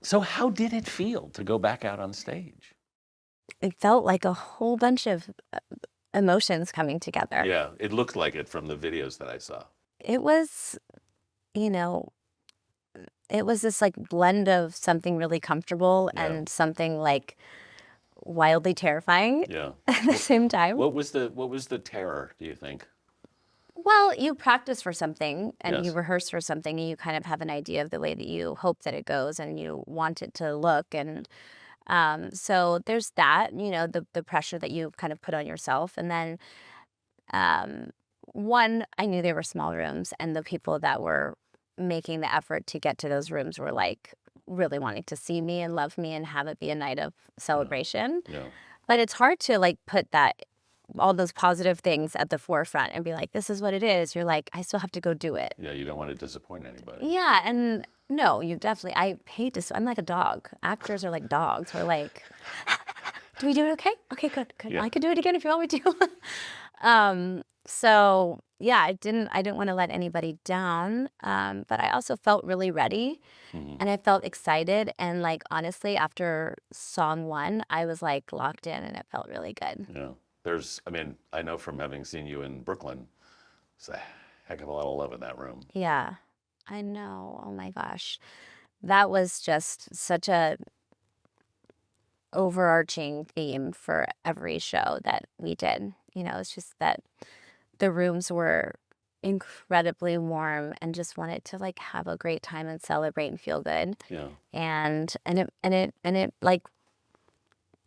So how did it feel to go back out on stage? It felt like a whole bunch of emotions coming together. Yeah, it looked like it from the videos that I saw. It was, you know, it was this like blend of something really comfortable Yeah, and something like wildly terrifying yeah. at the same time. What was the terror, do you think? Well, you practice for something and you Yes. rehearse for something and you kind of have an idea of the way that you hope that it goes and you want it to look. And so there's that, the pressure that you kind of put on yourself. And then um, one, I knew they were small rooms and the people that were making the effort to get to those rooms were like really wanting to see me and love me and have it be a night of Yeah. celebration. Yeah. But it's hard to like put that all those positive things at the forefront and be like, this is what it is. You're like, I still have to go do it. Yeah, you don't want to disappoint anybody. Yeah, and no, you definitely. I hate this. I'm like a dog. Actors are like dogs. We're like, do we do it okay? Okay, good, good. Yeah. I could do it again if you want me to. So yeah, I didn't want to let anybody down. But I also felt really ready, Mhm. and I felt excited. And like honestly, after song one, I was like locked in, and it felt really good. Yeah. I mean, I know from having seen you in Brooklyn, it's a heck of a lot of love in that room. Yeah, I know. Oh my gosh, that was just such a overarching theme for every show that we did. It's just that the rooms were incredibly warm and just wanted to like have a great time and celebrate and feel good. Yeah. And it like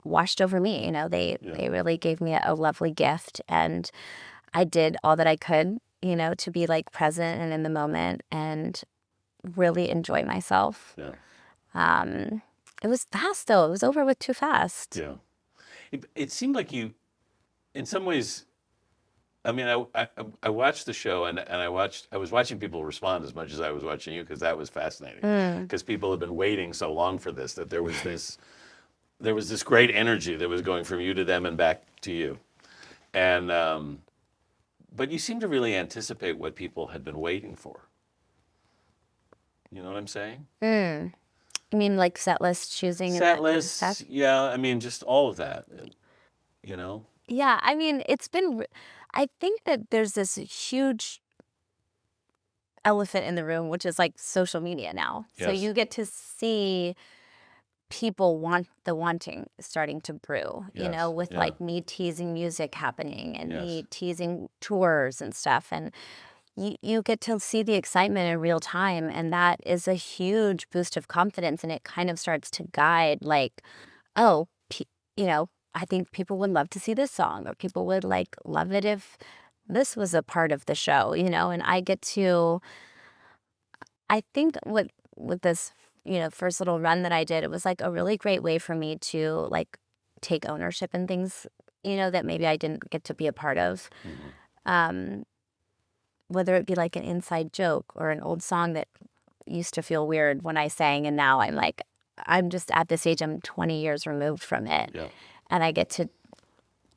washed over me. They Yeah. they really gave me a lovely gift, and I did all that I could, to be like present and in the moment and really enjoy myself. Yeah. It was fast though. It was over with too fast. Yeah. It seemed like you, in some ways, I mean, I watched the show and I was watching people respond as much as I was watching you because that was fascinating. Because people had been waiting so long for this that there was this great energy that was going from you to them and back to you. And but you seem to really anticipate what people had been waiting for. You know what I'm saying? I mean, like set list choosing and Set that kind of stuff. lists, yeah. I mean, just all of that. You know? Yeah, I mean, I think that there's this huge elephant in the room, which is like social media now. So Yes. you get to see people wanting starting to brew, Yes. with Yeah. like me teasing music happening and Yes. me teasing tours and stuff. And you get to see the excitement in real time. And that is a huge boost of confidence. And it kind of starts to guide like, oh, I think people would love to see this song, or people would like love it if this was a part of the show, and I think that with this, first little run that I did, it was like a really great way for me to like take ownership in things, that maybe I didn't get to be a part of. Mhm. Whether it be like an inside joke or an old song that used to feel weird when I sang, and now I'm just at this age, I'm 20 years removed from it. Yeah. And I get to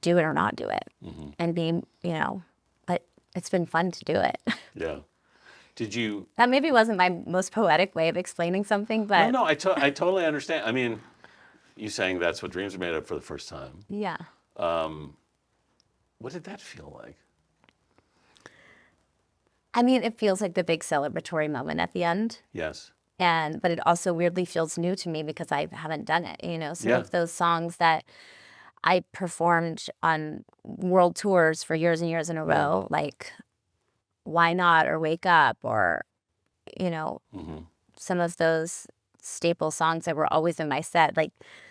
do it or not do it Hmm. and be, but it's been fun to do it. Yeah. Did you? That maybe wasn't my most poetic way of explaining something, No, but no. I totally understand. I mean, you saying that's what dreams are made of for the first time. yeah. What did that feel like? I mean, it feels like the big celebratory moment at the end. Yes. But it also weirdly feels new to me because I haven't done it. Some Yeah. of those songs that I performed on world tours for years and years in a row, like Why Not or Wake Up, or, Hmm. some of those staple songs that were always in my set, like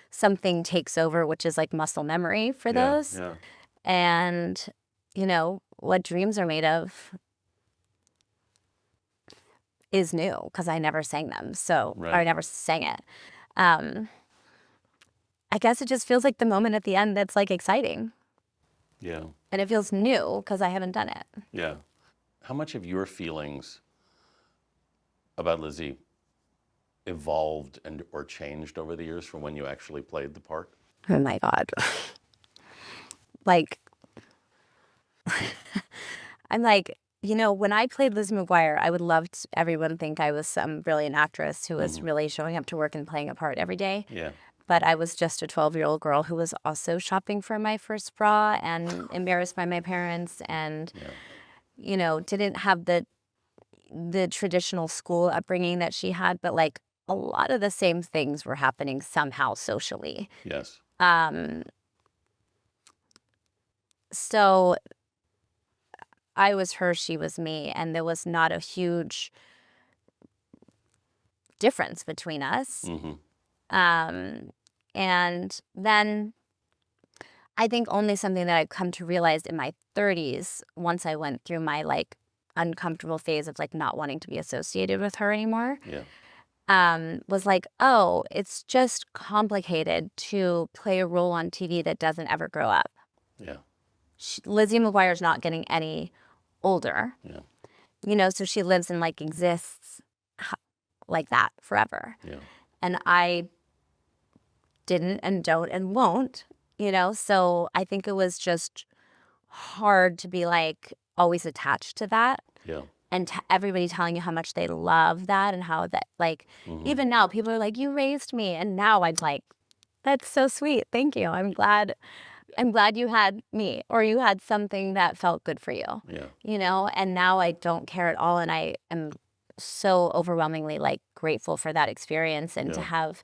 something takes over, which is like muscle memory for Yeah. those. Yeah. And, what dreams are made of is new because I never sang them. So, or I Right. never sang it. Um, I guess it just feels like the moment at the end that's like exciting. Yeah. And it feels new because I haven't done it. Yeah. How much of your feelings about Lizzie evolved and or changed over the years from when you actually played the part? Oh my God. Like, I'm like, When I played Lizzie McGuire, I would love everyone think I was some brilliant actress who was really showing up to work and playing a part every day. Yeah. But I was just a 12-year-old girl who was also shopping for my first bra and embarrassed by my parents and, didn't have the traditional school upbringing that she had. But like a lot of the same things were happening somehow socially. Yes. So I was her, she was me, and there was not a huge difference between us. And then I think only something that I've come to realize in my 30s, once I went through my like uncomfortable phase of like not wanting to be associated with her anymore, was like, oh, it's just complicated to play a role on TV that doesn't ever grow up. Yeah. Lizzie McGuire's not getting any older. Yeah. So she lives and like exists like that forever. Yeah. And I didn't and don't and won't, so I think it was just hard to be like always attached to that. Yeah. And everybody telling you how much they love that and how that like even now people are like, you raised me, and now I'm like, that's so sweet, thank you, I'm glad you had me, or you had something that felt good for you. Yeah. And now I don't care at all, and I am so overwhelmingly like grateful for that experience and to have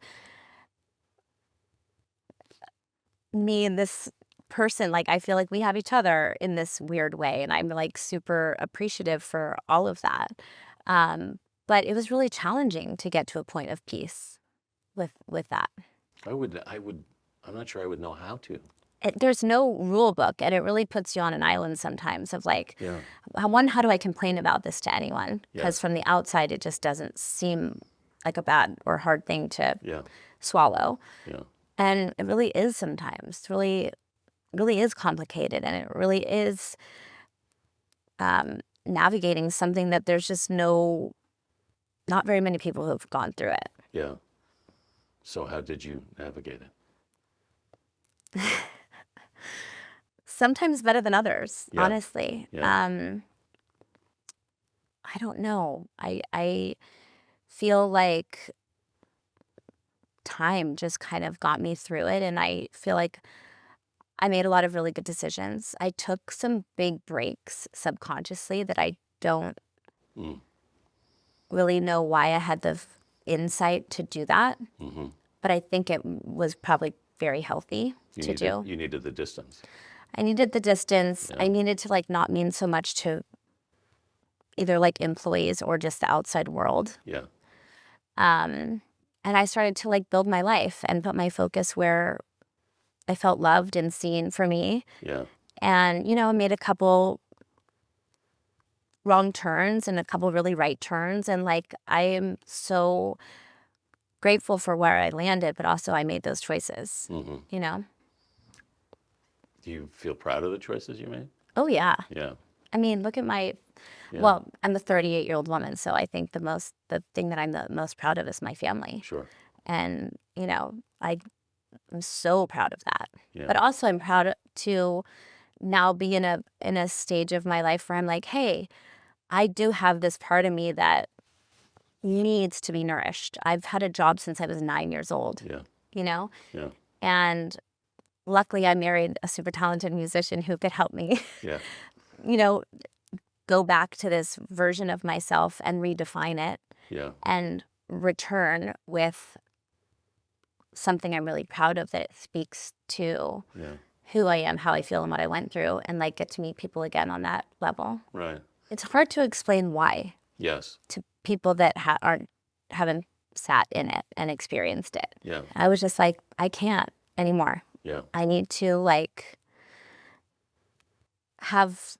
me and this person, like I feel like we have each other in this weird way, and I'm like super appreciative for all of that. But it was really challenging to get to a point of peace with that. I'm not sure I would know how to. There's no rule book, and it really puts you on an island sometimes of like, how do I complain about this to anyone? Because from the outside, it just doesn't seem like a bad or hard thing to swallow. Yeah. And it really is sometimes. It really is complicated, and it really is navigating something that there's just not very many people who have gone through it. Yeah. So how did you navigate it? Sometimes better than others, honestly. Yeah. I don't know. I feel like time just kind of got me through it, and I feel like I made a lot of really good decisions. I took some big breaks subconsciously that I don't really know why I had the insight to do that. But I think it was probably very healthy to do. You needed the distance. I needed the distance. I needed to like not mean so much to either like employees or just the outside world. Yeah. And I started to like build my life and put my focus where I felt loved and seen for me. Yeah. And, I made a couple wrong turns and a couple really right turns. And like, I am so grateful for where I landed, but also I made those choices, Do you feel proud of the choices you made? Oh, yeah. Yeah. I mean, look at well, I'm a 38-year-old woman, so I think the thing that I'm the most proud of is my family. Sure. And, I'm so proud of that. Yeah. But also I'm proud to now be in a stage of my life where I'm like, hey, I do have this part of me that needs to be nourished. I've had a job since I was 9 years old. Yeah. Yeah. And luckily I married a super talented musician who could help me. Yeah. Go back to this version of myself and redefine it. Yeah. And return with something I'm really proud of that speaks to who I am, how I feel, and what I went through, and like get to meet people again on that level. Right. It's hard to explain why. Yes. To people that haven't sat in it and experienced it. Yeah. I was just like, I can't anymore. Yeah. I need to like have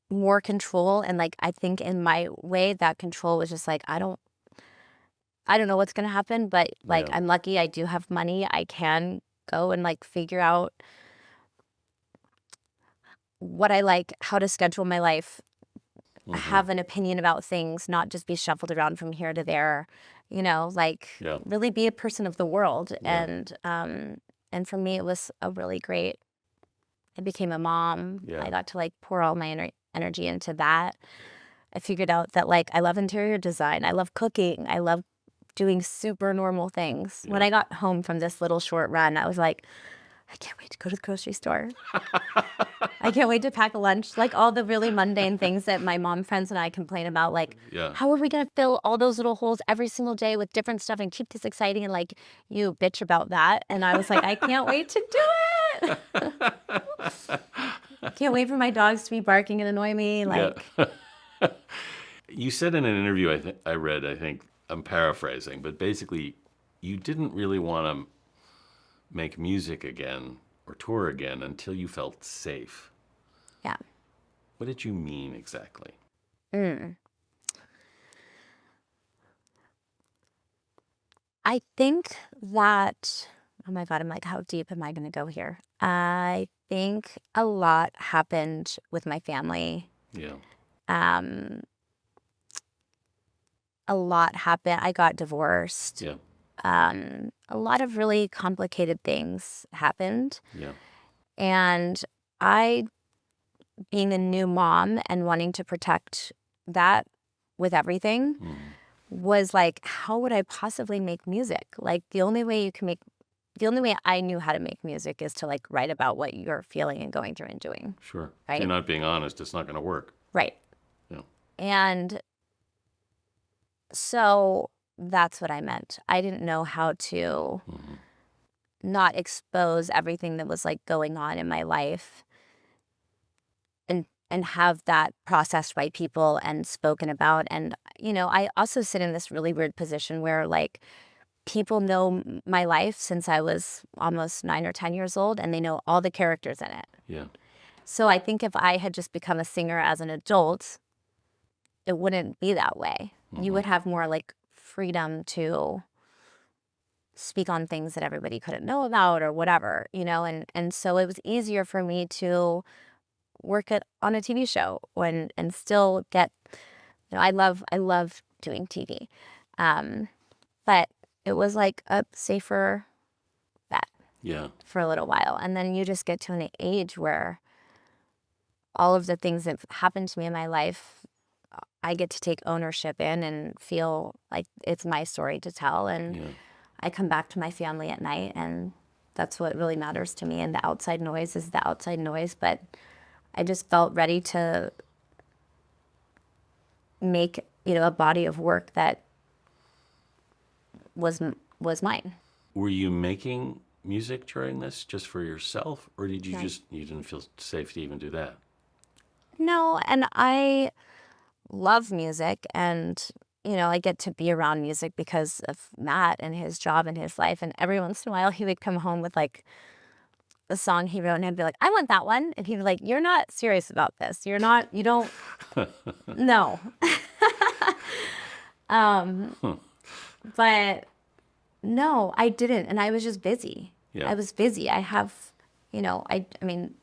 more control, and like I think in my way that control was just like I don't know what's gonna happen, but like I'm lucky I do have money. I can go and like figure out what I like, how to schedule my life, have an opinion about things, not just be shuffled around from here to there, really be a person of the world. And for me it was a really great I became a mom. Yeah. I got to like pour all my energy into that. I figured out that like I love interior design. I love cooking. I love doing super normal things. When I got home from this little short run, I was like, I can't wait to go to the grocery store. I can't wait to pack a lunch. Like all the really mundane things that my mom friends and I complain about. Like, how are we going to fill all those little holes every single day with different stuff and keep this exciting? And like, you bitch about that. And I was like, I can't wait to do it. Can't wait for my dogs to be barking and annoy me. Like, You said in an interview I read, I think I'm paraphrasing, but basically you didn't really want to make music again or tour again until you felt safe. Yeah. What did you mean exactly? I think that, oh my God, I'm like, how deep am I going to go here? I think a lot happened with my family. Yeah. A lot happened. I got divorced. Yeah. A lot of really complicated things happened. Yeah. And I, being a new mom and wanting to protect that with everything, was like, how would I possibly make music? Like the only way I knew how to make music is to like write about what you're feeling and going through and doing. Sure. Right? If you're not being honest, it's not going to work. Right. Yeah. And so that's what I meant. I didn't know how to not expose everything that was like going on in my life and have that processed by people and spoken about. And, you know, I also sit in this really weird position where like people know my life since I was almost 9 or 10 years old, and they know all the characters in it. Yeah. So I think if I had just become a singer as an adult, it wouldn't be that way. You would have more like freedom to speak on things that everybody couldn't know about or whatever, you know, and so it was easier for me to work on a TV show and still get, you know, I love doing TV. But it was like a safer bet for a little while. And then you just get to an age where all of the things that happened to me in my life, I get to take ownership in and feel like it's my story to tell. And I come back to my family at night, and that's what really matters to me. And the outside noise is the outside noise. But I just felt ready to make, you know, a body of work that was mine. Were you making music during this just for yourself, or did you you didn't feel safe to even do that? No, and I love music, and you know, I get to be around music because of Matt and his job and his life. And every once in a while, he would come home with like a song he wrote, and I'd be like, I want that one. And he'd be like, you're not serious about this. You don't, no. But no, I didn't. And I was just busy. Yeah. I was busy. I have, you know, I mean.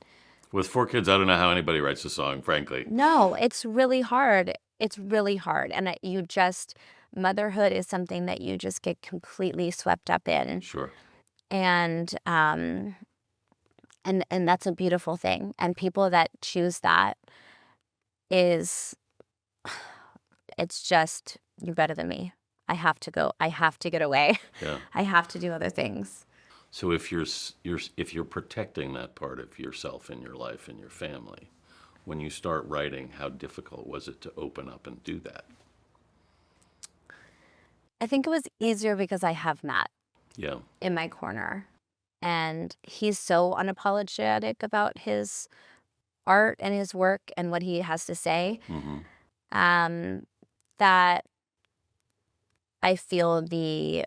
With 4 kids, I don't know how anybody writes a song, frankly. No, it's really hard. It's really hard. And motherhood is something that you just get completely swept up in. Sure. And that's a beautiful thing. And people that choose that it's just, you're better than me. I have to go. I have to get away. Yeah. I have to do other things. So if you're protecting that part of yourself in your life and your family, when you start writing, how difficult was it to open up and do that? I think it was easier because I have Matt in my corner. And he's so unapologetic about his art and his work and what he has to say, that I feel the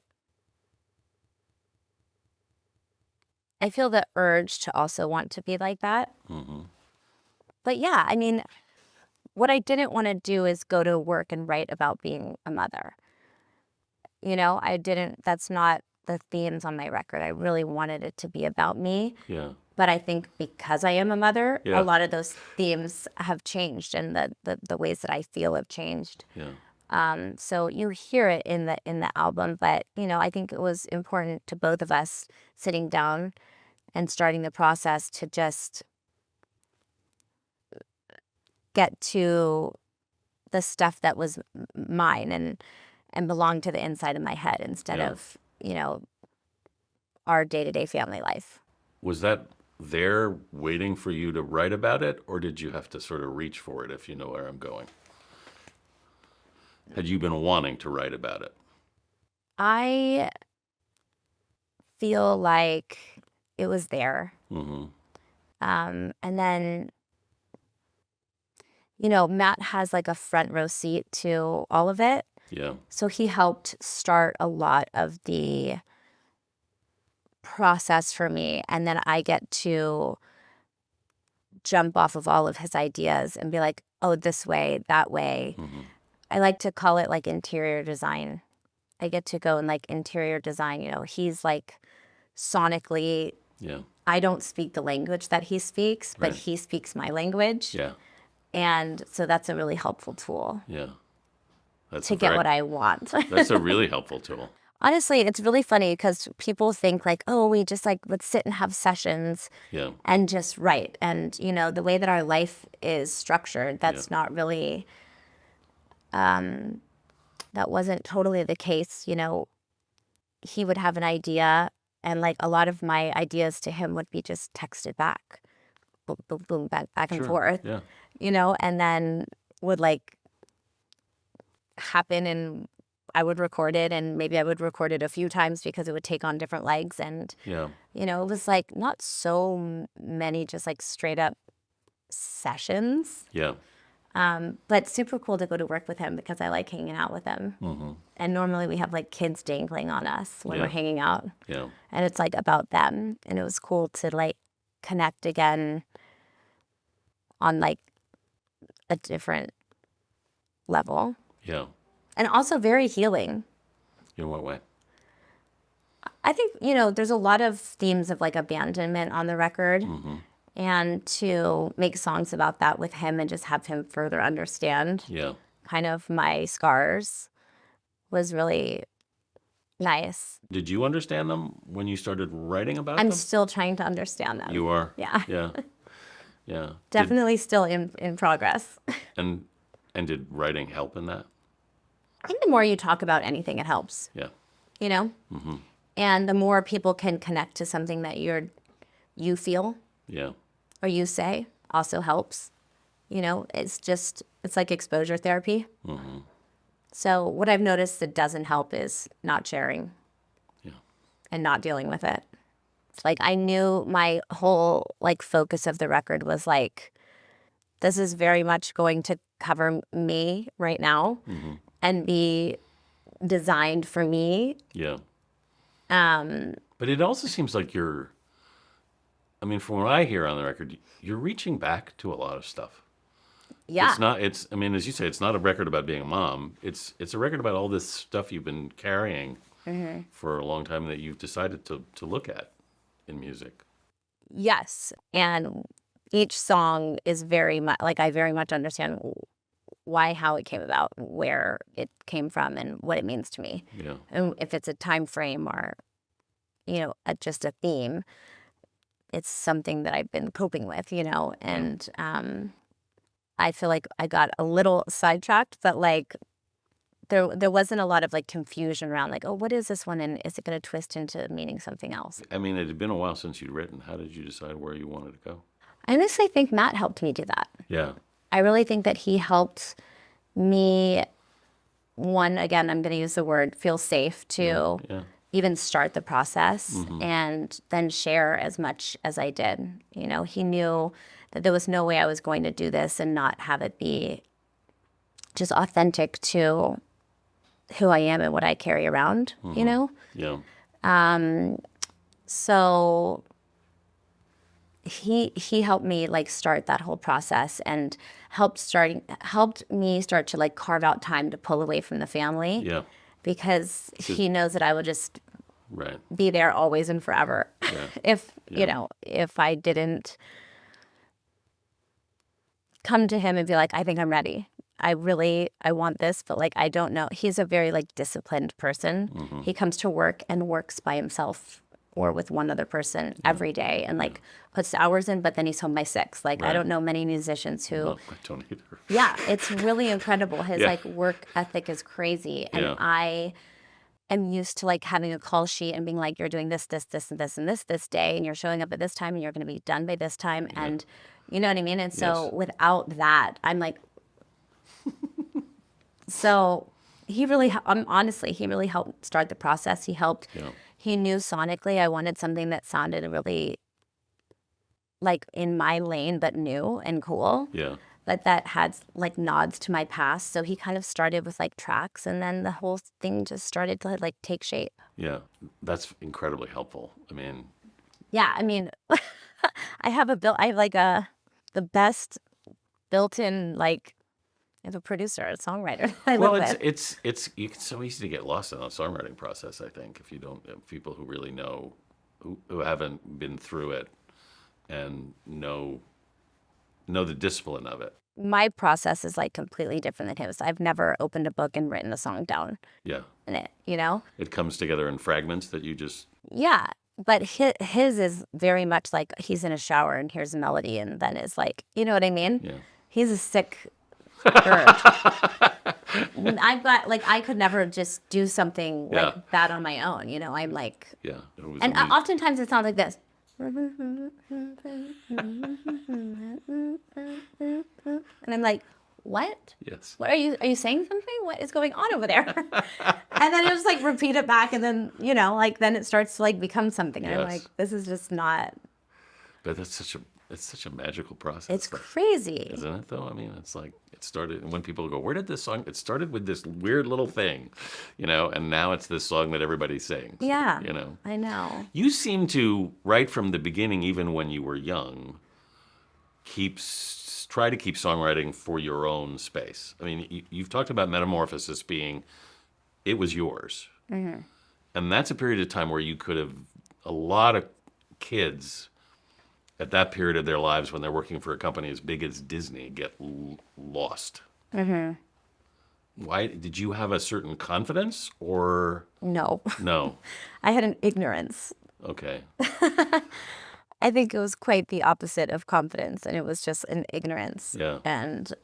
urge to also want to be like that. But yeah, I mean, what I didn't want to do is go to work and write about being a mother. You know, that's not the themes on my record. I really wanted it to be about me. Yeah. But I think because I am a mother, a lot of those themes have changed, and the ways that I feel have changed. Yeah. So you hear it in the album, but you know, I think it was important to both of us sitting down and starting the process to just get to the stuff that was mine and belonged to the inside of my head instead of, our day-to-day family life. Was that there waiting for you to write about it, or did you have to sort of reach for it, if you know where I'm going? Had you been wanting to write about it? I feel like it was there. Mm-hmm. And then, Matt has like a front row seat to all of it. Yeah. So he helped start a lot of the process for me. And then I get to jump off of all of his ideas and be like, oh, this way, that way. Mm-hmm. I like to call it like interior design. I get to go and like interior design. He's like sonically, Yeah. I don't speak the language that he speaks, but Right. he speaks my language. Yeah. And so that's a really helpful tool Yeah. That's to get what I want. That's a really helpful tool. Honestly, it's really funny because people think like, oh, we just like, let's sit and have sessions Yeah. and just write. And, the way that our life is structured, that's not really, that wasn't totally the case. He would have an idea and like a lot of my ideas to him would be just texted back, boom, boom, boom, back and Sure. forth, Yeah. and then would like happen and I would record it and maybe I would record it a few times because it would take on different legs. And, Yeah. it was like not so many just like straight up sessions. Yeah. But super cool to go to work with him because I like hanging out with him. Mm-hmm. And normally we have like kids dangling on us when Yeah. we're hanging out. Yeah. And it's like about them. And it was cool to like connect again on like a different level. Yeah. And also very healing. In what way? I think, there's a lot of themes of like abandonment on the record. Mm-hmm. And to make songs about that with him and just have him further understand Yeah. kind of my scars was really nice. Did you understand them when you started writing about I'm them? still trying to understand them. You are? Yeah. Yeah. Yeah. Definitely still in progress. And did writing help in that? I think the more you talk about anything, it helps, Yeah. Mm-hmm. And the more people can connect to something that you feel Yeah. or you say also helps. It's like exposure therapy. Mm-hmm. So what I've noticed that doesn't help is not sharing. Yeah. And not dealing with it. Like I knew my whole like focus of the record was like, this is very much going to cover me right now Mm-hmm. and be designed for me. Yeah. But it also seems like from what I hear on the record, you're reaching back to a lot of stuff. Yeah. As you say, it's not a record about being a mom. It's a record about all this stuff you've been carrying for a long time that you've decided to look at in music. Yes. And each song is very much, like I very much understand why, how it came about, where it came from, and what it means to me. Yeah. And if it's a time frame or, just a theme, it's something that I've been coping with, and I feel like I got a little sidetracked, but like there wasn't a lot of like confusion around like, oh, what is this one? And is it going to twist into meaning something else? It had been a while since you'd written. How did you decide where you wanted to go? I honestly think Matt helped me do that. Yeah. I really think that he helped me, one, again, I'm going to use the word, feel safe to even start the process and then share as much as I did. He knew that there was no way I was going to do this and not have it be just authentic to who I am and what I carry around, Yeah. So he helped me like start that whole process and helped me start to like carve out time to pull away from the family. Yeah. Because he knows that I will just Right. be there always and forever. Yeah. If I didn't come to him and be like, I think I'm ready. I want this, but like, I don't know. He's a very like disciplined person. He comes to work and works by himself or with one other person every day and like puts the hours in, but then he's home by 6. Like I Right. don't know many musicians who No, I don't either. yeah, it's really incredible. His Yeah. like work ethic is crazy. And Yeah. I am used to like having a call sheet and being like, you're doing this, this, this, and this, and this day, and you're showing up at this time and you're gonna be done by this time. And you know what I mean? And so Yes. without that, I'm like so he really honestly, he really helped start the process. He helped Yeah. he knew sonically I wanted something that sounded really like in my lane but new and cool. Yeah. But that had like nods to my past. So he kind of started with like tracks and then the whole thing just started to like take shape. Yeah. That's incredibly helpful. I mean, Yeah, I mean I have like the best built-in like I have a producer, a songwriter that I well, live with. it's it's so easy to get lost in the songwriting process. I think if you don't people who really know, who haven't been through it, and know the discipline of it. My process is like completely different than his. I've never opened a book and written a song down Yeah, in it, you know? it comes together in fragments that you just. Yeah. But his is very much like he's in a shower and here's a melody and then it's like, you know what I mean? Yeah. He's a sick bird. I've got like I could never just do something Yeah. like that on my own, you know? I'm like, Yeah. It was and amazing. oftentimes it sounds like this. And I'm like, what? Yes. What are you saying something? What is going on over there? And then I just like repeat it back and then, you know, like then it starts to like become something. And I'm Yes. like, this is just not But it's such a magical process. it's crazy. Isn't it though? I mean, it's like it started, and when people go, "Where did this song?" It started with this weird little thing, you know, and now it's this song that everybody sings. Yeah. You know, I know. you seem to right from the beginning, even when you were young, try to keep songwriting for your own space. I mean, you've talked about Metamorphosis being it was yours, and that's a period of time where you could have a lot of kids at that period of their lives when they're working for a company as big as Disney get lost. Why did you have a certain confidence or No. no? I had an ignorance. Okay. I think it was quite the opposite of confidence and it was just an ignorance. Yeah. And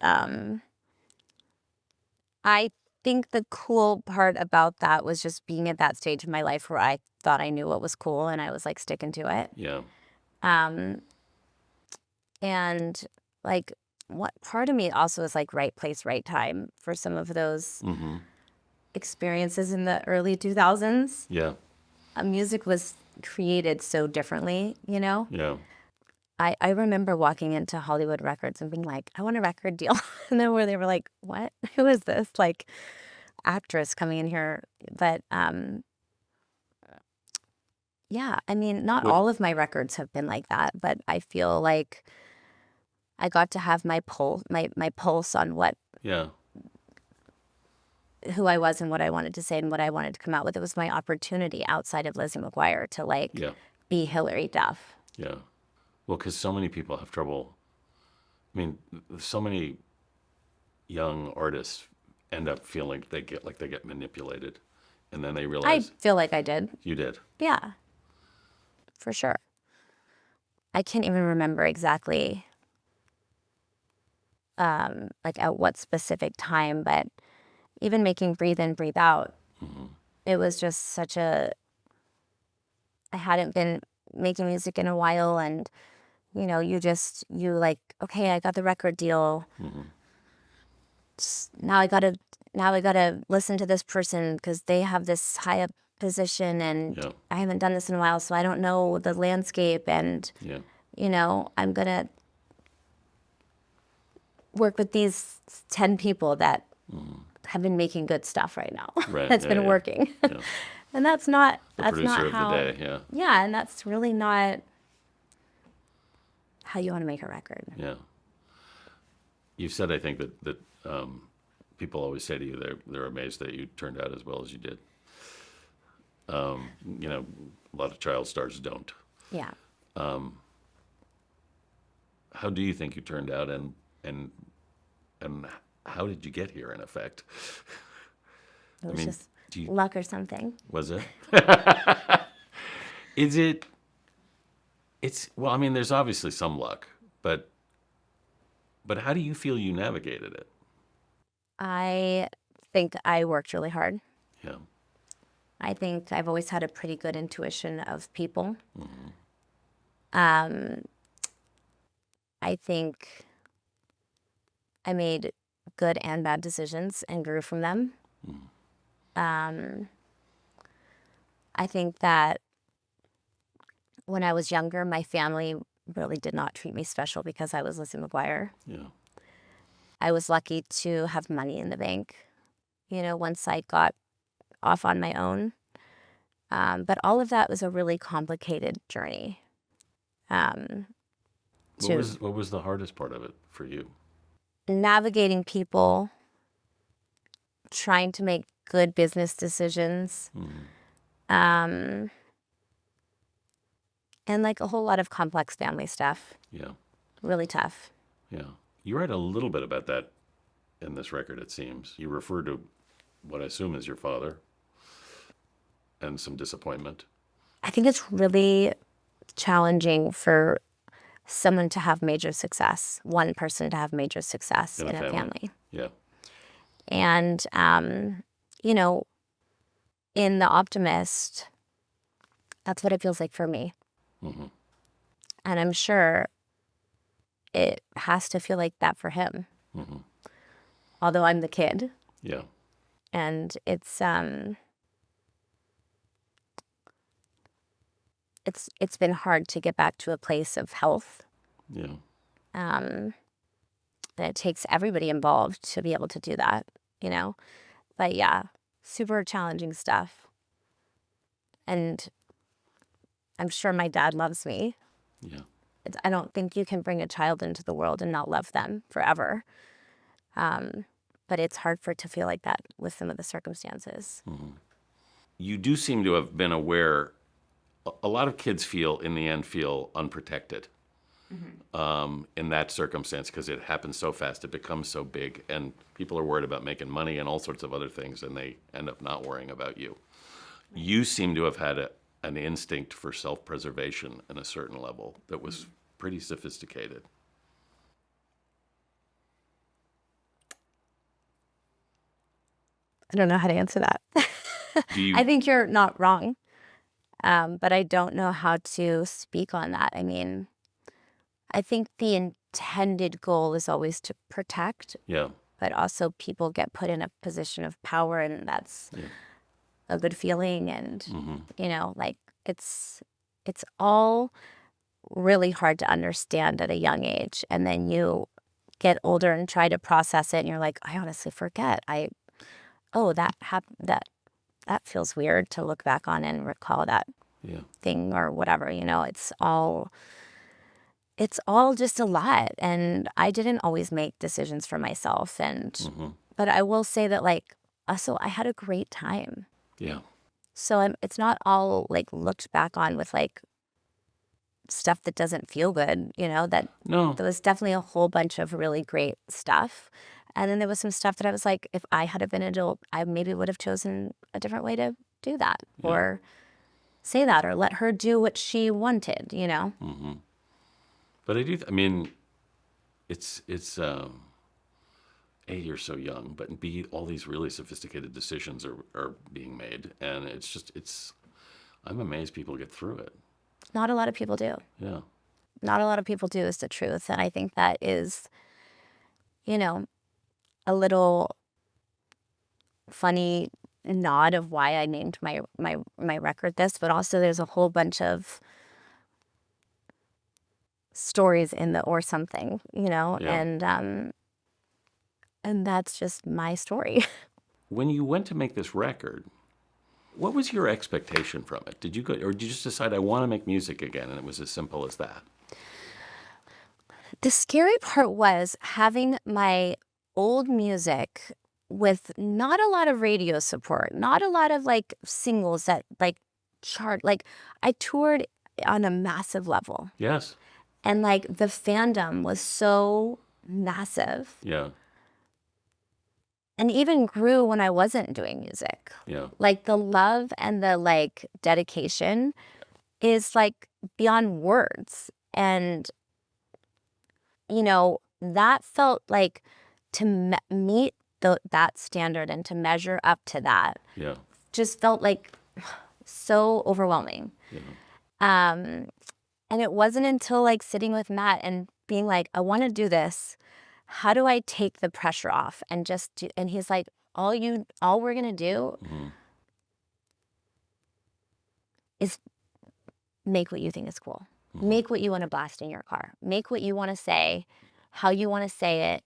I think the cool part about that was just being at that stage of my life where I thought I knew what was cool and I was like sticking to it. Yeah. And like what part of me also is like right place, right time for some of those Mm-hmm. experiences in the early 2000s. Yeah. Music was created so differently, you know? Yeah. I remember walking into Hollywood Records and being like, I want a record deal. And then where they were like, what? Who is this? Like actress coming in here. But yeah, I mean, not What- all of my records have been like that, but I feel like I got to have my pulse on Yeah. who I was and what I wanted to say and what I wanted to come out with. It was my opportunity outside of Lizzie McGuire to like Yeah. be Hilary Duff. Yeah. Well, because so many people have trouble. I mean, so many young artists end up feeling they get manipulated, and then they I realize feel like I did. you did. Yeah, for sure. I can't even remember exactly like at what specific time, but even making Breathe In, Breathe Out, it was just such a, I hadn't been making music in a while and, you know, you like, okay, I got the record deal. Now I gotta listen to this person because they have this high up position and Yeah. I haven't done this in a while, so I don't know the landscape and, Yeah. you know, I'm gonna work with these 10 people that have been making good stuff right now. Right, That's yeah, been yeah. working. Yeah. And that's not The that's producer not of how the day. Yeah. Yeah, and that's really not how you want to make a record. Yeah. You've said, I think, that people always say to you they're amazed that you turned out as well as you did. You know, a lot of child stars don't. Yeah. How do you think you turned out, and how did you get here? In effect, It was mean, just do you- luck or something. was it? Is it? It's well. I mean, there's obviously some luck, but how do you feel you navigated it? I think I worked really hard. Yeah. I think I've always had a pretty good intuition of people. Mm-hmm. Um, I think I made good and bad decisions and grew from them. Mm-hmm. I think that when I was younger, my family really did not treat me special because I was Lizzie McGuire. Yeah. I was lucky to have money in the bank, once I got off on my own. But all of that was a really complicated journey. Um, to What was the hardest part of it for you? navigating people, trying to make good business decisions, Mm-hmm. and like a whole lot of complex family stuff. Yeah. Really tough. Yeah. You write a little bit about that in this record, it seems. You refer to what I assume is your father and some disappointment. I think it's really challenging for someone to have major success, one person to have major success In in a a family. family. Yeah. And, you know, in The Optimist, that's what it feels like for me. Mm-hmm. And I'm sure it has to feel like that for him. Mm-hmm. Although I'm the kid. Yeah. And it's been hard to get back to a place of health. Yeah. And it takes everybody involved to be able to do that, But yeah, super challenging stuff. And I'm sure my dad loves me. Yeah. I don't think you can bring a child into the world and not love them forever. But it's hard for it to feel like that with some of the circumstances. Mm-hmm. You do seem to have been aware. A lot of kids in the end, feel unprotected in that circumstance because it happens so fast. It becomes so big, and people are worried about making money and all sorts of other things, and they end up not worrying about you. You seem to have had an instinct for self-preservation in a certain level that was pretty sophisticated. I don't know how to answer that. Do you? I think you're not wrong, but I don't know how to speak on that. I mean, I think the intended goal is always to protect, Yeah. but also people get put in a position of power, and that's Yeah. a good feeling. And, Mm-hmm. like it's all really hard to understand at a young age. And then you get older and try to process it, and you're like, I honestly forget. That happened. That feels weird to look back on and recall that Yeah. thing or whatever. It's all just a lot. And I didn't always make decisions for myself. Mm-hmm. But I will say that, like, also I had a great time. Yeah. So it's not all like looked back on with like stuff that doesn't feel good, that No. there was definitely a whole bunch of really great stuff. And then there was some stuff that I was like, if I had been an adult, I maybe would have chosen a different way to do that or say that or let her do what she wanted, Mm-hmm. But I do. I mean, it's A, you're so young, but B, all these really sophisticated decisions are being made, and I'm amazed people get through it. Not a lot of people do. Yeah. Not a lot of people do is the truth. And I think that is, a little funny nod of why I named my record this, but also there's a whole bunch of stories in the or something, Yeah. and that's just my story. When you went to make this record, what was your expectation from it? Did you go, or did you just decide I want to make music again, and it was as simple as that? The scary part was having my old music with not a lot of radio support, not a lot of like singles that like chart. Like I toured on a massive level. Yes. And like the fandom was so massive. Yeah. And even grew when I wasn't doing music. Yeah. Like the love and the like dedication is like beyond words. And, you know, that felt like to meet that standard and to measure up to that Yeah. just felt like so overwhelming. Yeah. And it wasn't until like sitting with Matt and being like, I want to do this. How do I take the pressure off and just do? And he's like, all we're going to do is make what you think is cool. Make what you want to blast in your car. Make what you want to say, how you want to say it.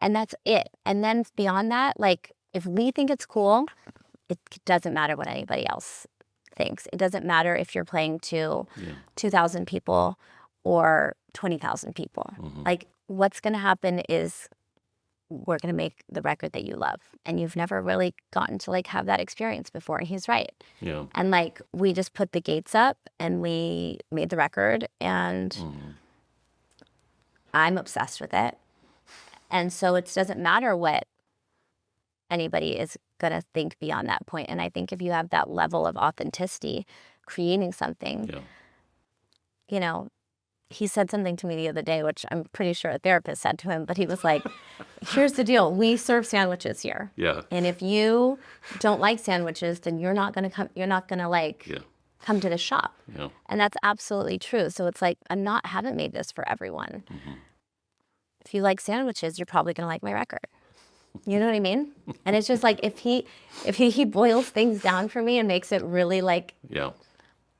And that's it. And then beyond that, like, if we think it's cool, it doesn't matter what anybody else thinks. It doesn't matter if you're playing to 2,000 people or 20,000 people. Like, what's going to happen is we're going to make the record that you love. And you've never really gotten to, like, have that experience before. And he's right. Yeah. And, like, we just put the gates up and we made the record. And I'm obsessed with it. And so it doesn't matter what anybody is going to think beyond that point. And I think if you have that level of authenticity, creating something, you know, he said something to me the other day, which I'm pretty sure a therapist said to him, but he was like, here's the deal. We serve sandwiches here. Yeah. And if you don't like sandwiches, then you're not going to come, come to the shop. Yeah. And that's absolutely true. So it's like, haven't made this for everyone. If you like sandwiches, you're probably going to like my record. You know what I mean? And it's just like, if he boils things down for me and makes it really like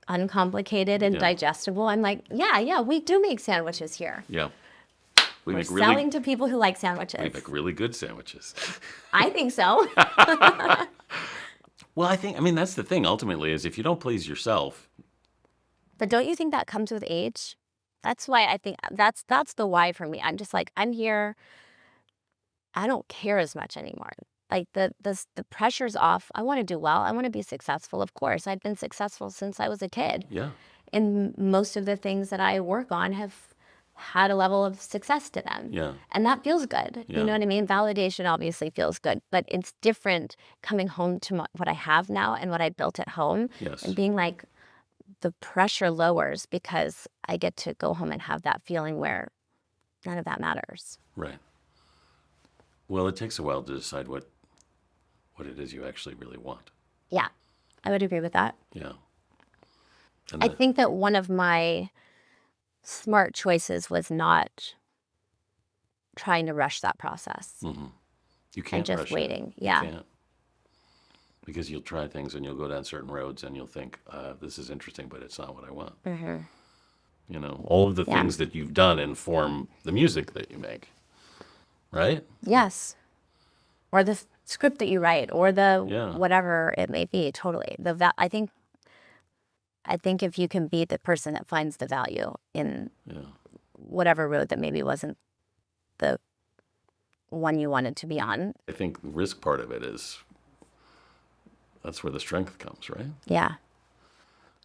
uncomplicated and digestible, I'm like, yeah, we do make sandwiches here. Yeah. We're selling to people who like sandwiches. We make really good sandwiches. I think so. Well, I mean, that's the thing ultimately is if you don't please yourself. But don't you think that comes with age? That's why I think that's the why for me. I'm just like, I'm here. I don't care as much anymore. Like the pressure's off. I want to do well. I want to be successful. Of course, I've been successful since I was a kid. Yeah. And most of the things that I work on have had a level of success to them. Yeah. And that feels good. Yeah. You know what I mean? Validation obviously feels good, but it's different coming home to what I have now and what I built at home. Yes. And being like, the pressure lowers because I get to go home and have that feeling where none of that matters. Right. Well, it takes a while to decide what it is you actually really want. Yeah, I would agree with that. Yeah. I think that one of my smart choices was not trying to rush that process. You can't and just rush waiting. it. Yeah. You can't. Because you'll try things and you'll go down certain roads and you'll think, this is interesting, but it's not what I want. You know, all of the things that you've done inform the music that you make. Right? Yes. Or the script that you write, or the whatever it may be. Totally. I think if you can be the person that finds the value in whatever road that maybe wasn't the one you wanted to be on. I think the risk part of it is that's where the strength comes, right? Yeah.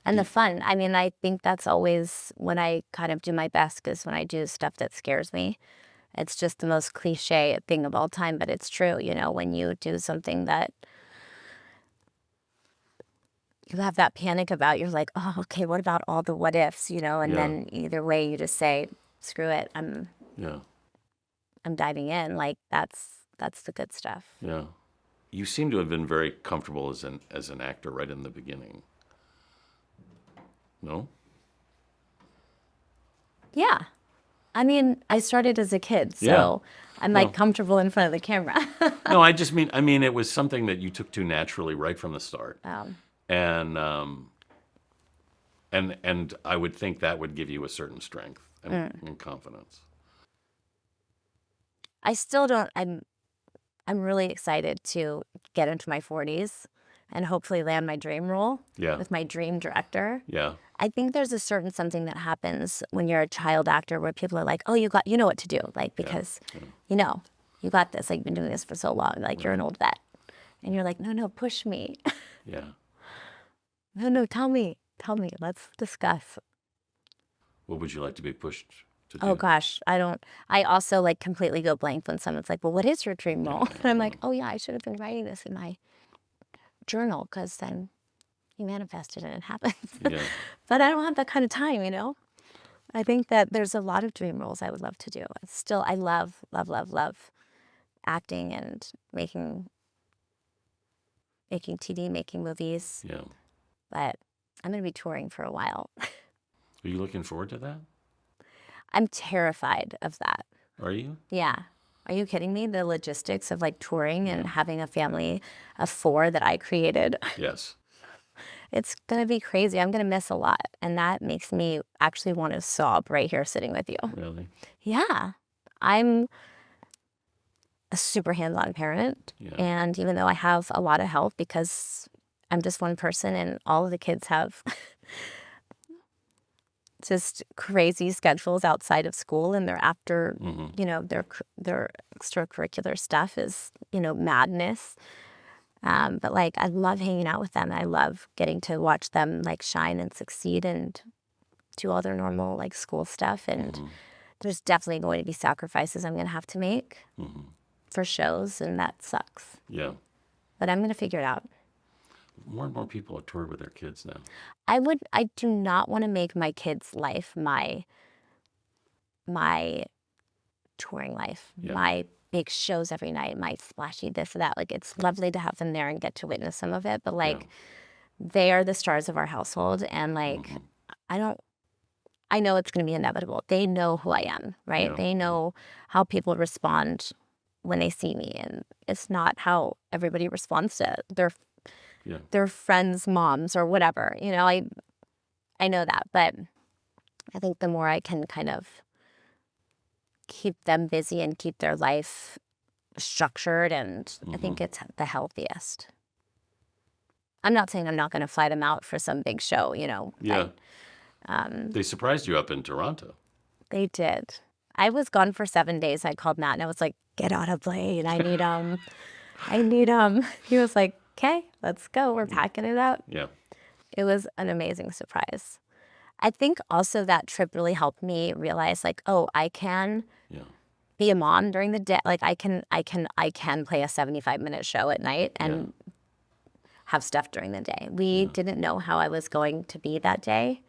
And the fun. I mean, I think that's always when I kind of do my best, because when I do stuff that scares me. It's just the most cliche thing of all time, but it's true. You know, when you do something that you have that panic about, you're like, oh, okay, what about all the what ifs, you know? And then either way, you just say, screw it, I'm diving in. Like that's the good stuff. Yeah. You seem to have been very comfortable as an actor right in the beginning. No? Yeah. I mean, I started as a kid, so I'm like comfortable in front of the camera. No, I mean, it was something that you took to naturally right from the start. And I would think that would give you a certain strength and confidence. I still don't. I'm really excited to get into my 40s and hopefully land my dream role with my dream director. Yeah. I think there's a certain something that happens when you're a child actor where people are like, oh, you know what to do. Like, because, you know, you got this. Like, you've been doing this for so long. Like, you're an old vet. And you're like, no, push me. Yeah. No, tell me. Let's discuss. What would you like to be pushed to do? Oh, gosh. I also, like, completely go blank when someone's like, well, what is your dream role? And I'm like, oh, yeah, I should have been writing this in my journal, because then you manifest it and it happens. Yeah. But I don't have that kind of time, you know? I think that there's a lot of dream roles I would love to do. Still, I love, love, love, love acting and making TV, making movies. Yeah. But I'm going to be touring for a while. Are you looking forward to that? I'm terrified of that. Are you? Yeah. Are you kidding me? The logistics of like touring and having a family of 4 that I created. Yes. It's going to be crazy. I'm going to miss a lot. And that makes me actually want to sob right here sitting with you. Really? Yeah. I'm a super hands-on parent. Yeah. And even though I have a lot of help because I'm just one person and all of the kids have just crazy schedules outside of school, and they're after, you know, their extracurricular stuff is, you know, madness. But like, I love hanging out with them. I love getting to watch them like shine and succeed and do all their normal like school stuff. And there's definitely going to be sacrifices I'm going to have to make for shows, and that sucks. Yeah. But I'm going to figure it out. More and more people are touring with their kids now. I do not want to make my kids' life my touring life, my big shows every night, my splashy this or that. Like, it's lovely to have them there and get to witness some of it, but like, they are the stars of our household, and like, I know it's going to be inevitable. They know who I am, right? They know how people respond when they see me, and it's not how everybody responds to their friends' moms or whatever. You know, I know that, but I think the more I can kind of keep them busy and keep their life structured, and I think it's the healthiest. I'm not saying I'm not going to fly them out for some big show, you know. Yeah. They surprised you up in Toronto. They did. I was gone for 7 days. I called Matt and I was like, get on a plane. I need I need He was like, okay, let's go. We're packing it up. Yeah. It was an amazing surprise. I think also that trip really helped me realize, like, oh, I can be a mom during the day. Like, I can play a 75-minute show at night and have stuff during the day. We didn't know how I was going to be that day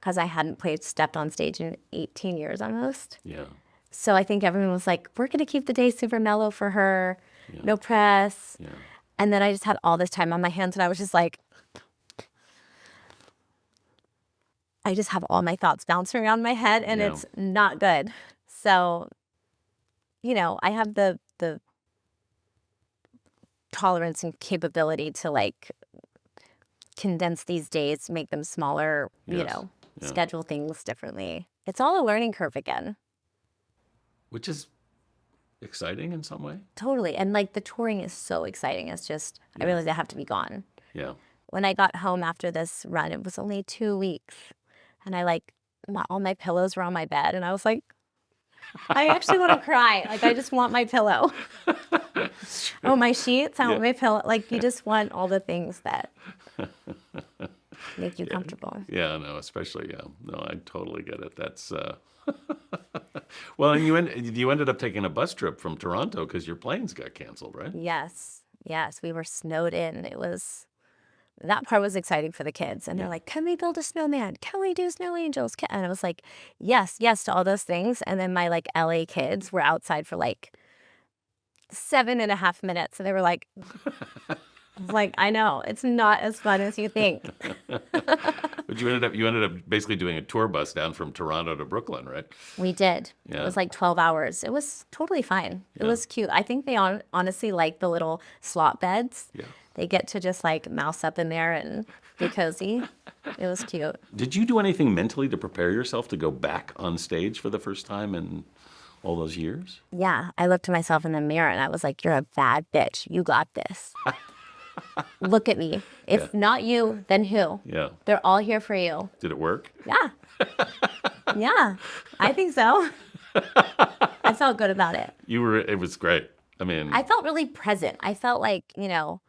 because I hadn't stepped on stage in 18 years almost. Yeah. So I think everyone was like, we're going to keep the day super mellow for her, no press. Yeah. And then I just had all this time on my hands, and I was just like, I just have all my thoughts bouncing around my head, and it's not good. So, you know, I have the tolerance and capability to like condense these days, make them smaller, you know, schedule things differently. It's all a learning curve again. Which is exciting in some way. Totally. And like, the touring is so exciting. It's just, I realized I have to be gone. Yeah. When I got home after this run, it was only 2 weeks. And I like, all my pillows were on my bed. And I was like, I actually want to cry. Like, I just want my pillow. Oh, my sheets, I want my pillow. Like, you just want all the things that make you comfortable. Yeah, no, especially, no, I totally get it. That's, well, and you ended up taking a bus trip from Toronto because your planes got canceled, right? Yes. Yes, we were snowed in. That part was exciting for the kids. And they're like, can we build a snowman? Can we do snow angels? And I was like, yes to all those things. And then my like LA kids were outside for like 7.5 minutes. And they were like, I know, it's not as fun as you think. But you ended up basically doing a tour bus down from Toronto to Brooklyn, right? We did. Yeah. It was like 12 hours. It was totally fine. It was cute. I think they honestly like the little slot beds. Yeah. They get to just like mouse up in there and be cozy. It was cute. Did you do anything mentally to prepare yourself to go back on stage for the first time in all those years? Yeah. I looked at myself in the mirror and I was like, you're a bad bitch. You got this. Look at me. If not you, then who? Yeah. They're all here for you. Did it work? Yeah. Yeah. I think so. I felt good about it. It was great. I mean, I felt really present. I felt like, you know,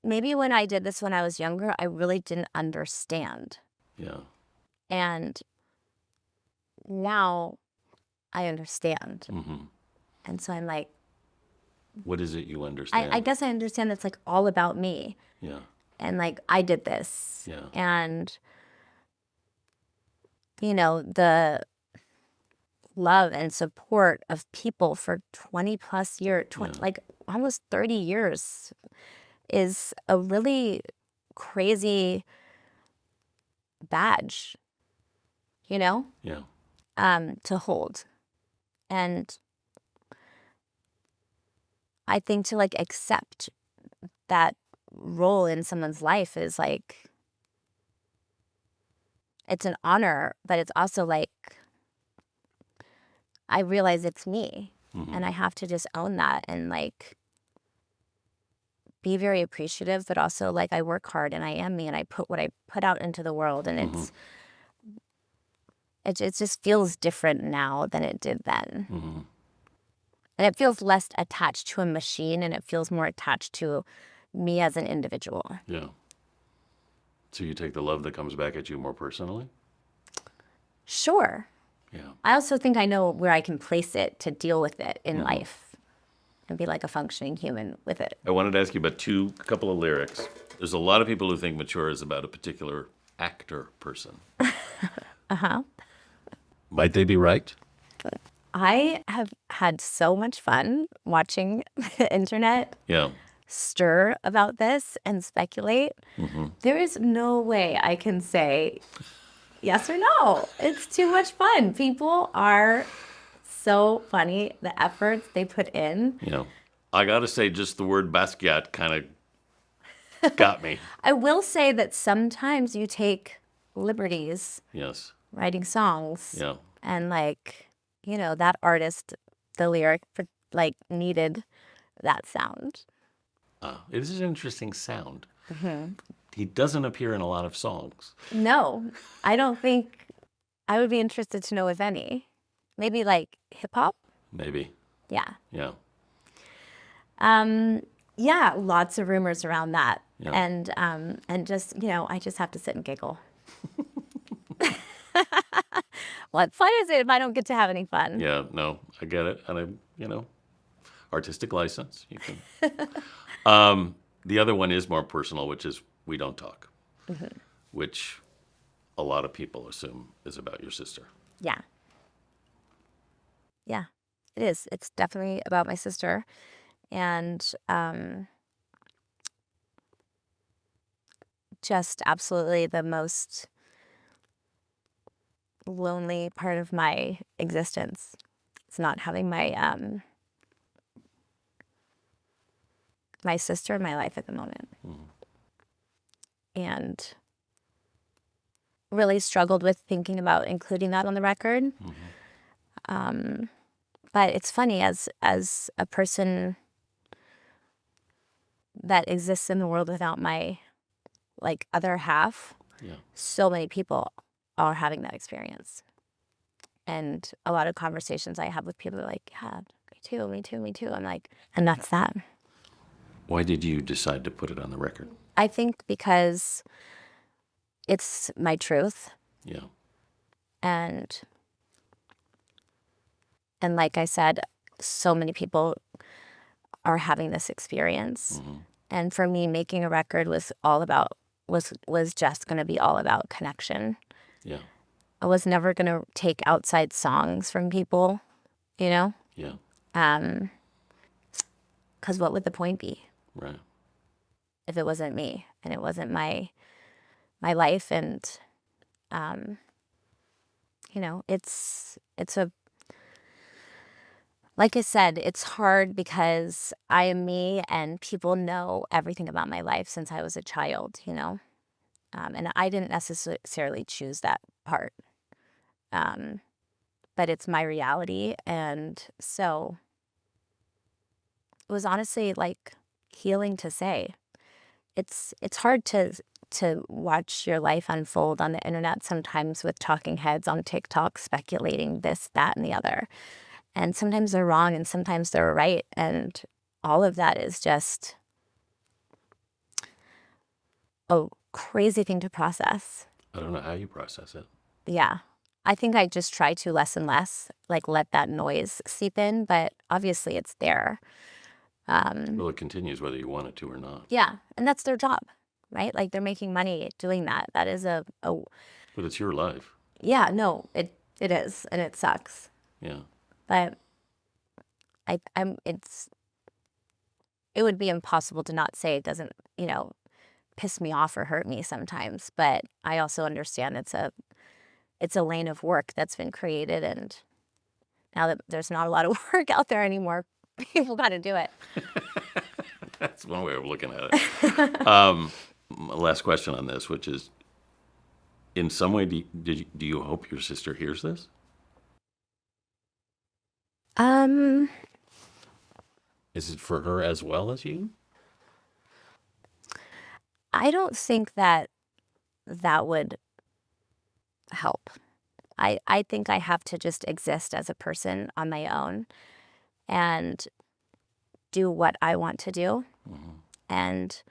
maybe when I did this when I was younger, I really didn't understand. Yeah. And now I understand. Mm-hmm. And so I'm like, what is it you understand? I guess I understand it's like all about me. Yeah. and like I did this. Yeah. And the love and support of people for 20 plus years, like almost 30 years is a really crazy badge, Yeah. to hold. And I think to like accept that role in someone's life is like, it's an honor, but it's also like, I realize it's me, and I have to just own that and like be very appreciative, but also like I work hard and I am me and I put what I put out into the world, and it just feels different now than it did then. And it feels less attached to a machine, and it feels more attached to me as an individual. Yeah. So you take the love that comes back at you more personally? Sure. Yeah. I also think I know where I can place it to deal with it in life and be like a functioning human with it. I wanted to ask you about a couple of lyrics. There's a lot of people who think Mature is about a particular actor person. Might they be right? I have had so much fun watching the internet Yeah. stir about this and speculate. There is no way I can say yes or no. It's too much fun. People are so funny. The efforts they put in. Yeah. I got to say, just the word Basquiat kind of got me. I will say that sometimes you take liberties Yes. writing songs. Yeah. And like, that artist, the lyric like needed that sound. It is an interesting sound. He doesn't appear in a lot of songs. No, I don't think. I would be interested to know if any. Maybe like hip hop. Maybe. Yeah. Yeah. Yeah, lots of rumors around that. Yeah. And just, I just have to sit and giggle. What fun is it if I don't get to have any fun? Yeah, no, I get it. And artistic license. You can. The other one is more personal, which is We Don't Talk, which a lot of people assume is about your sister. Yeah. Yeah, it is. It's definitely about my sister. And just absolutely the most lonely part of my existence. It's not having my my sister in my life at the moment. And really struggled with thinking about including that on the record. But it's funny, as a person that exists in the world without my like other half, so many people are having that experience. And a lot of conversations I have with people are like, yeah, me too, me too, me too. I'm like, and that's that. Why did you decide to put it on the record? I think because it's my truth. Yeah. And like I said, so many people are having this experience. And for me, making a record was all about, was just going to be all about connection. Yeah. I was never going to take outside songs from people, Yeah. Because what would the point be? Right. If it wasn't me and it wasn't my life. And, it's a, like I said, it's hard because I am me and people know everything about my life since I was a child, and I didn't necessarily choose that part. But it's my reality. And so it was honestly like healing to say. It's hard to watch your life unfold on the internet sometimes with talking heads on TikTok speculating this, that, and the other. And sometimes they're wrong and sometimes they're right. And all of that is just a crazy thing to process. I don't know how you process it. Yeah. I think I just try to less and less, like let that noise seep in. But obviously it's there. Well, it continues whether you want it to or not. Yeah. And that's their job, right? Like they're making money doing that. That is a But it's your life. yeah, no, it is, and it sucks. Yeah. But it would be impossible to not say it doesn't, piss me off or hurt me sometimes. But I also understand it's a lane of work that's been created, and now that there's not a lot of work out there anymore, people got to do it. That's one way of looking at it. Last question on this, which is, in some way, do you hope your sister hears this? Is it for her as well as you? I don't think that would help. I think I have to just exist as a person on my own and do what I want to do. Mm-hmm. And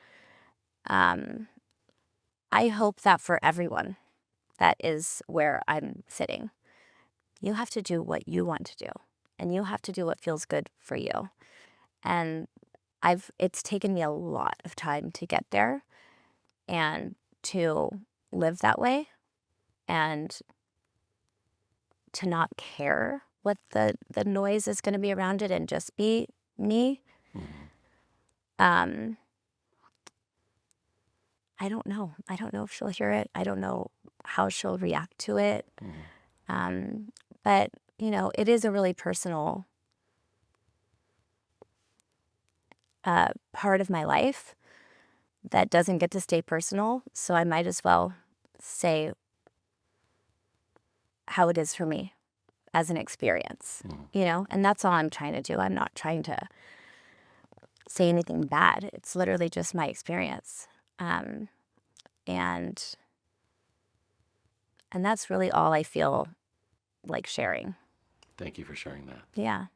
I hope that for everyone that is where I'm sitting, you have to do what you want to do, and you have to do what feels good for you. And it's taken me a lot of time to get there and to live that way and to not care what the noise is going to be around it and just be me. Mm-hmm. I don't know. I don't know if she'll hear it. I don't know how she'll react to it. Mm-hmm. But, it is a really personal part of my life that doesn't get to stay personal. So I might as well say how it is for me as an experience, and that's all I'm trying to do. I'm not trying to say anything bad. It's literally just my experience. And that's really all I feel like sharing. Thank you for sharing that. Yeah.